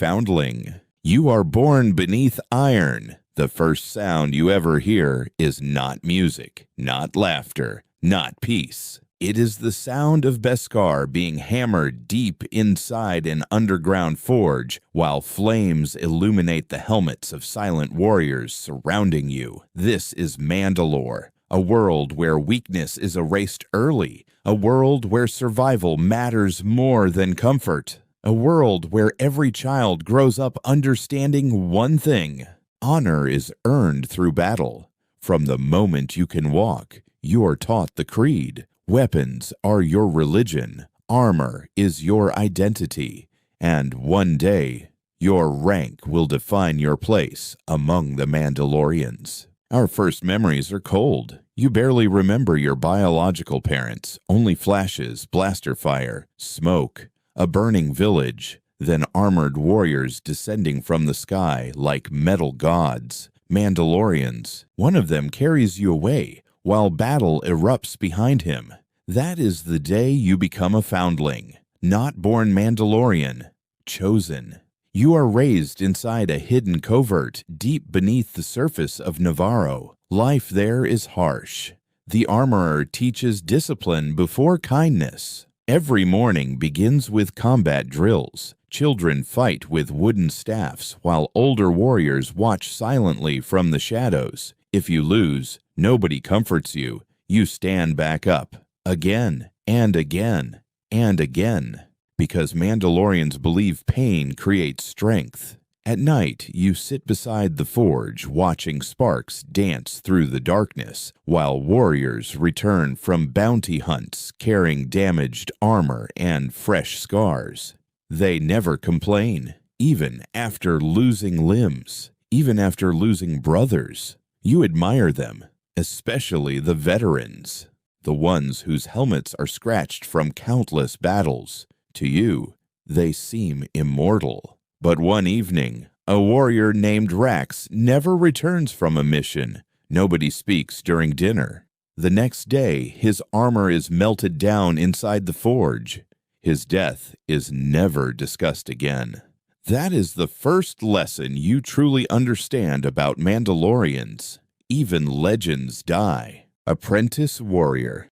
Foundling. You are born beneath iron. The first sound you ever hear is not music, not laughter, not peace. It is the sound of beskar being hammered deep inside an underground forge while flames illuminate the helmets of silent warriors surrounding you. This is Mandalore, a world where weakness is erased early, a world where survival matters more than comfort, a world where every child grows up understanding one thing: honor is earned through battle. From the moment you can walk, you're taught the creed. Weapons are your religion, armor is your identity, and one day, your rank will define your place among the Mandalorians. Our first memories are cold. You barely remember your biological parents, only flashes, blaster fire, smoke, a burning village, then armored warriors descending from the sky like metal gods. Mandalorians. One of them carries you away, while battle erupts behind him. That is the day you become a foundling, not born Mandalorian, chosen. You are raised inside a hidden covert deep beneath the surface of Navarro. Life there is harsh. The armorer teaches discipline before kindness. Every morning begins with combat drills. Children fight with wooden staffs while older warriors watch silently from the shadows. If you lose, nobody comforts you. You stand back up, again and again and again, because Mandalorians believe pain creates strength. At night, you sit beside the forge watching sparks dance through the darkness, while warriors return from bounty hunts carrying damaged armor and fresh scars. They never complain, even after losing limbs, even after losing brothers. You admire them, especially the veterans, the ones whose helmets are scratched from countless battles. To you, they seem immortal. But one evening, a warrior named Rax never returns from a mission. Nobody speaks during dinner. The next day, his armor is melted down inside the forge. His death is never discussed again. That is the first lesson you truly understand about Mandalorians. Even legends die. Apprentice warrior.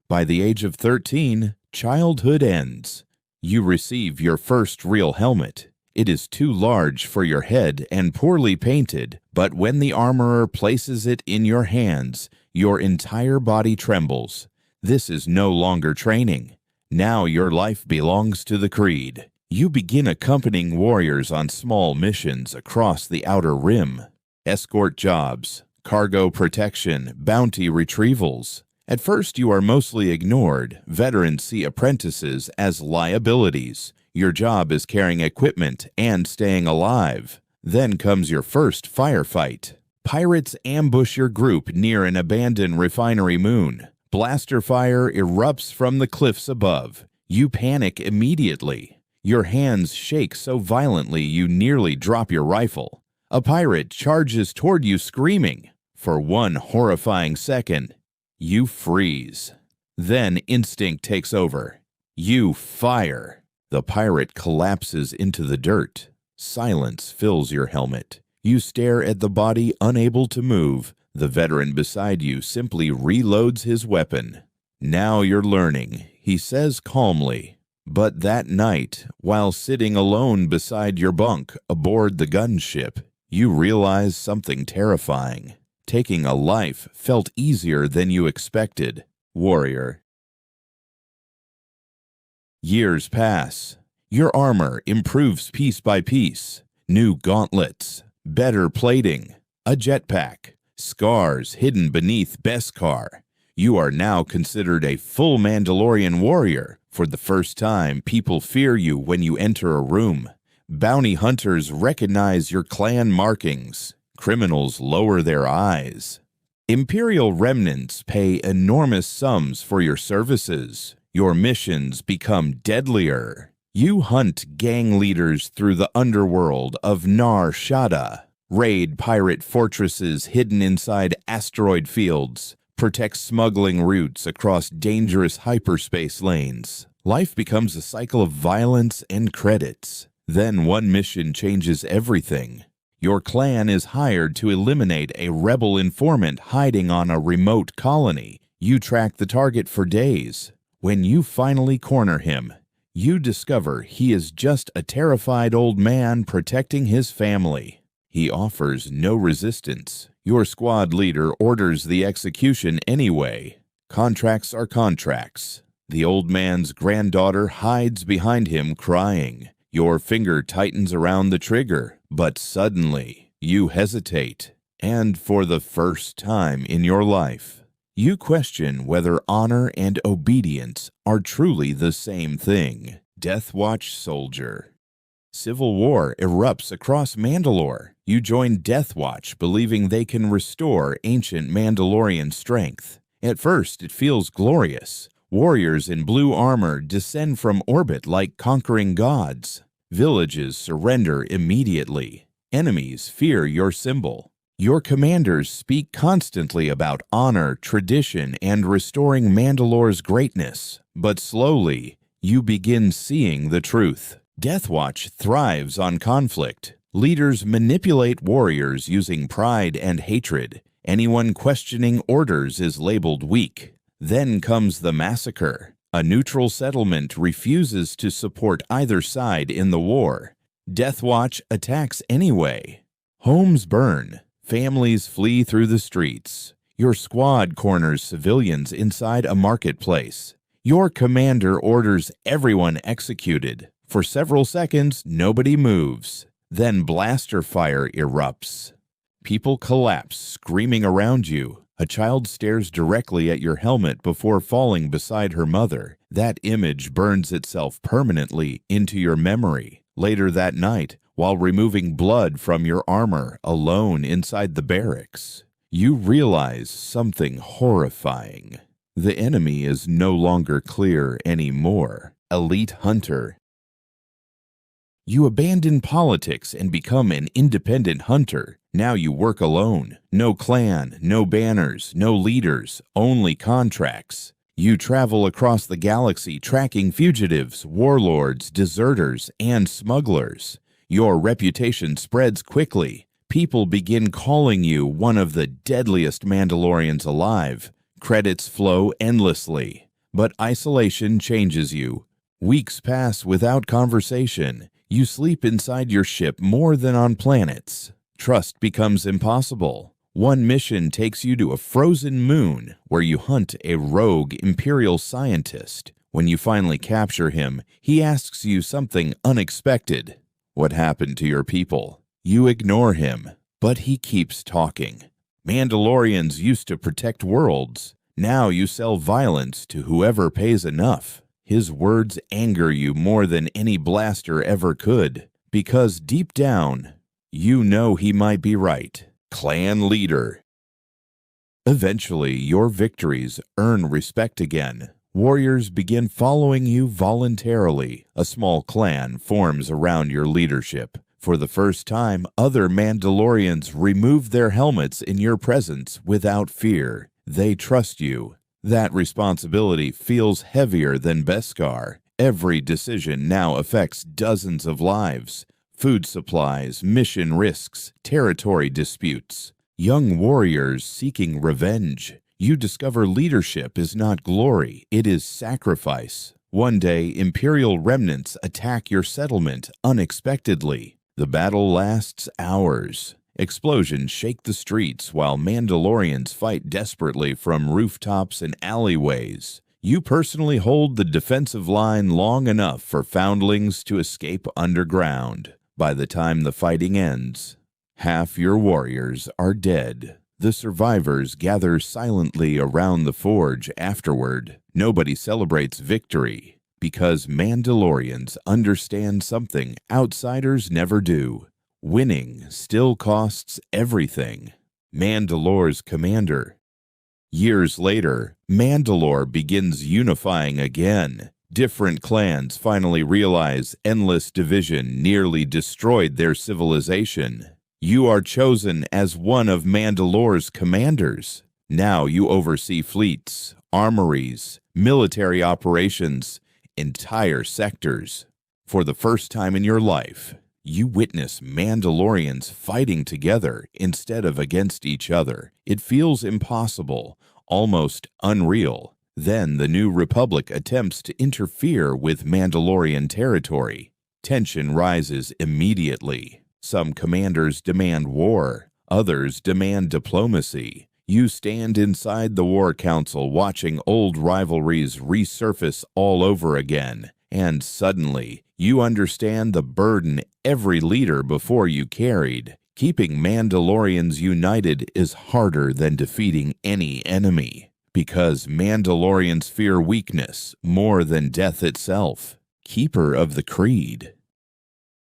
By the age of 13, childhood ends. You receive your first real helmet. It is too large for your head and poorly painted, but when the armorer places it in your hands, your entire body trembles. This is no longer training. Now your life belongs to the Creed. You begin accompanying warriors on small missions across the Outer Rim. Escort jobs, cargo protection, bounty retrievals. At first you are mostly ignored. Veterans see apprentices as liabilities. Your job is carrying equipment and staying alive. Then comes your first firefight. Pirates ambush your group near an abandoned refinery moon. Blaster fire erupts from the cliffs above. You panic immediately. Your hands shake so violently you nearly drop your rifle. A pirate charges toward you screaming. For one horrifying second, you freeze. Then instinct takes over. You fire. The pirate collapses into the dirt. Silence fills your helmet. You stare at the body, unable to move. The veteran beside you simply reloads his weapon. Now you're learning, he says calmly. But that night, while sitting alone beside your bunk aboard the gunship, you realize something terrifying. Taking a life felt easier than you expected. Warrior. Years pass. Your armor improves piece by piece. New gauntlets, better plating, a jetpack, scars hidden beneath beskar. You are now considered a full Mandalorian warrior. For the first time, people fear you when you enter a room. Bounty hunters recognize your clan markings. Criminals lower their eyes. Imperial remnants pay enormous sums for your services. Your missions become deadlier. You hunt gang leaders through the underworld of Nar Shaddaa, raid pirate fortresses hidden inside asteroid fields, protect smuggling routes across dangerous hyperspace lanes. Life becomes a cycle of violence and credits. Then one mission changes everything. Your clan is hired to eliminate a rebel informant hiding on a remote colony. You track the target for days. When you finally corner him, you discover he is just a terrified old man protecting his family. He offers no resistance. Your squad leader orders the execution anyway. Contracts are contracts. The old man's granddaughter hides behind him crying. Your finger tightens around the trigger, but suddenly you hesitate. And for the first time in your life, you question whether honor and obedience are truly the same thing. Death Watch Soldier. Civil war erupts across Mandalore. You join Death Watch, believing they can restore ancient Mandalorian strength. At first, it feels glorious. Warriors in blue armor descend from orbit like conquering gods. Villages surrender immediately. Enemies fear your symbol. Your commanders speak constantly about honor, tradition, and restoring Mandalore's greatness. But slowly, you begin seeing the truth. Death Watch thrives on conflict. Leaders manipulate warriors using pride and hatred. Anyone questioning orders is labeled weak. Then comes the massacre. A neutral settlement refuses to support either side in the war. Death Watch attacks anyway. Homes burn. Families flee through the streets. Your squad corners civilians inside a marketplace. Your commander orders everyone executed. For several seconds, nobody moves. Then blaster fire erupts. People collapse, screaming around you. A child stares directly at your helmet before falling beside her mother. That image burns itself permanently into your memory. Later that night, while removing blood from your armor alone inside the barracks, you realize something horrifying. The enemy is no longer clear anymore. Elite Hunter. You abandon politics and become an independent hunter. Now you work alone. No clan, no banners, no leaders, only contracts. You travel across the galaxy tracking fugitives, warlords, deserters, and smugglers. Your reputation spreads quickly. People begin calling you one of the deadliest Mandalorians alive. Credits flow endlessly. But isolation changes you. Weeks pass without conversation. You sleep inside your ship more than on planets. Trust becomes impossible. One mission takes you to a frozen moon where you hunt a rogue Imperial scientist. When you finally capture him, he asks you something unexpected. What happened to your people? You ignore him, but he keeps talking. Mandalorians used to protect worlds. Now you sell violence to whoever pays enough. His words anger you more than any blaster ever could, because deep down, you know he might be right. Clan Leader. Eventually, your victories earn respect again. Warriors begin following you voluntarily. A small clan forms around your leadership. For the first time, other Mandalorians remove their helmets in your presence without fear. They trust you. That responsibility feels heavier than beskar. Every decision now affects dozens of lives. Food supplies, mission risks, territory disputes. Young warriors seeking revenge. You discover leadership is not glory, it is sacrifice. One day, Imperial remnants attack your settlement unexpectedly. The battle lasts hours. Explosions shake the streets while Mandalorians fight desperately from rooftops and alleyways. You personally hold the defensive line long enough for foundlings to escape underground. By the time the fighting ends, half your warriors are dead. The survivors gather silently around the forge afterward. Nobody celebrates victory because Mandalorians understand something outsiders never do. Winning still costs everything. Mandalore's commander. Years later, Mandalore begins unifying again. Different clans finally realize endless division nearly destroyed their civilization. You are chosen as one of Mandalore's commanders. Now you oversee fleets, armories, military operations, entire sectors. For the first time in your life, you witness Mandalorians fighting together instead of against each other. It feels impossible, almost unreal. Then the New Republic attempts to interfere with Mandalorian territory. Tension rises immediately. Some commanders demand war, others demand diplomacy. You stand inside the War Council watching old rivalries resurface all over again, and suddenly you understand the burden every leader before you carried. Keeping Mandalorians united is harder than defeating any enemy, because Mandalorians fear weakness more than death itself. Keeper of the Creed.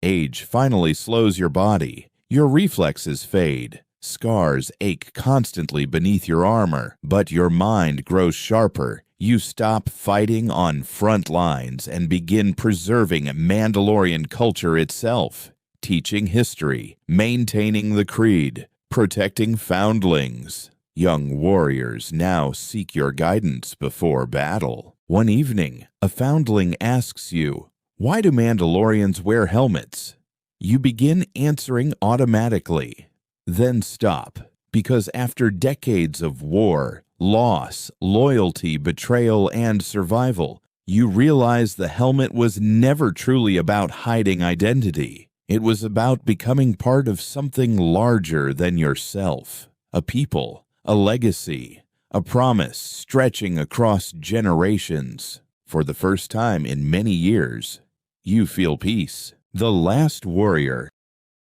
Age finally slows your body. Your reflexes fade. Scars ache constantly beneath your armor, but your mind grows sharper. You stop fighting on front lines and begin preserving Mandalorian culture itself, teaching history, maintaining the creed, protecting foundlings. Young warriors now seek your guidance before battle. One evening, a foundling asks you, "Why do Mandalorians wear helmets?" You begin answering automatically. Then stop, because after decades of war, loss, loyalty, betrayal, and survival, you realize the helmet was never truly about hiding identity. It was about becoming part of something larger than yourself. A people, a legacy, a promise stretching across generations. For the first time in many years, you feel peace. The last warrior.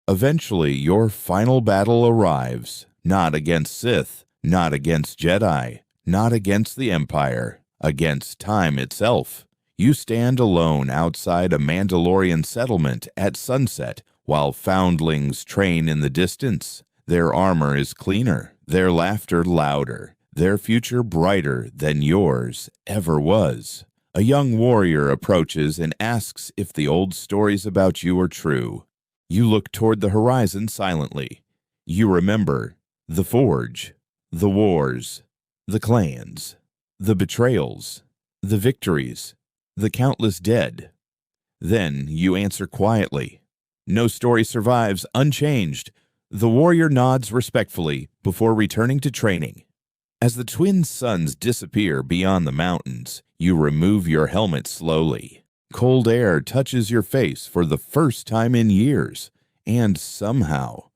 Eventually, your final battle arrives, not against Sith, not against Jedi, not against the Empire, against time itself. You stand alone outside a Mandalorian settlement at sunset while foundlings train in the distance. Their armor is cleaner, their laughter louder, their future brighter than yours ever was. A young warrior approaches and asks if the old stories about you are true. You look toward the horizon silently. You remember the forge, the wars, the clans, the betrayals, the victories, the countless dead. Then you answer quietly. No story survives unchanged. The warrior nods respectfully before returning to training. As the twin suns disappear beyond the mountains, you remove your helmet slowly. Cold air touches your face for the first time in years, and somehow,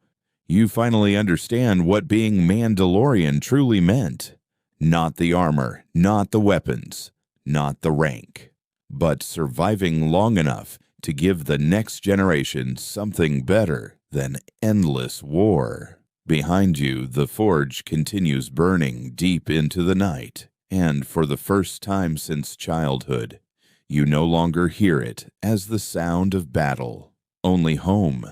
you finally understand what being Mandalorian truly meant. Not the armor, not the weapons, not the rank, but surviving long enough to give the next generation something better than endless war. Behind you, the forge continues burning deep into the night, and for the first time since childhood, you no longer hear it as the sound of battle, only home,